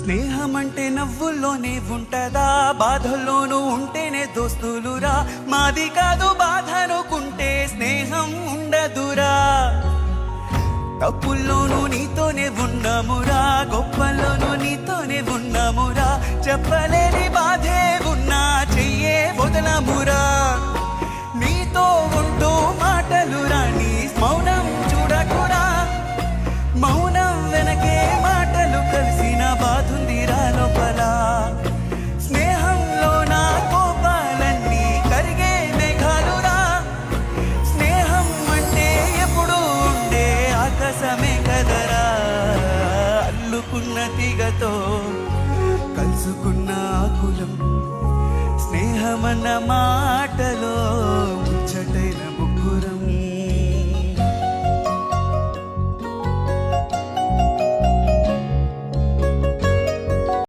స్నేహమంటే నవ్వుల్లోనే ఉంటదా, బాధల్లోనూ ఉంటేనే దోస్తులురా. మాది కాదు బాధనుకుంటే స్నేహం ఉండదురా. తప్పుల్లోనూ నీతోనే ఉన్నామురా, గొప్పల్లోనూ నీతోనే ఉన్నామురా. చెప్పలేని బాధే ఉన్నా చెయ్యే వదలమురా. నీతో ఉంటూ మాటలు రాని మౌనం చూడకురా. మౌనం వెనకే మాటలు కలిసిన బాధుందిరా లోపల. స్నేహంలో నా కోపాలన్నీ కరిగే మేఘాలురా. స్నేహం అంటే ఎప్పుడు ఉండే ఆకాశమే కదరా. అల్లుకున్న తీగతో కలుసుకున్న ఆకులం స్నేహమన్న మాటలో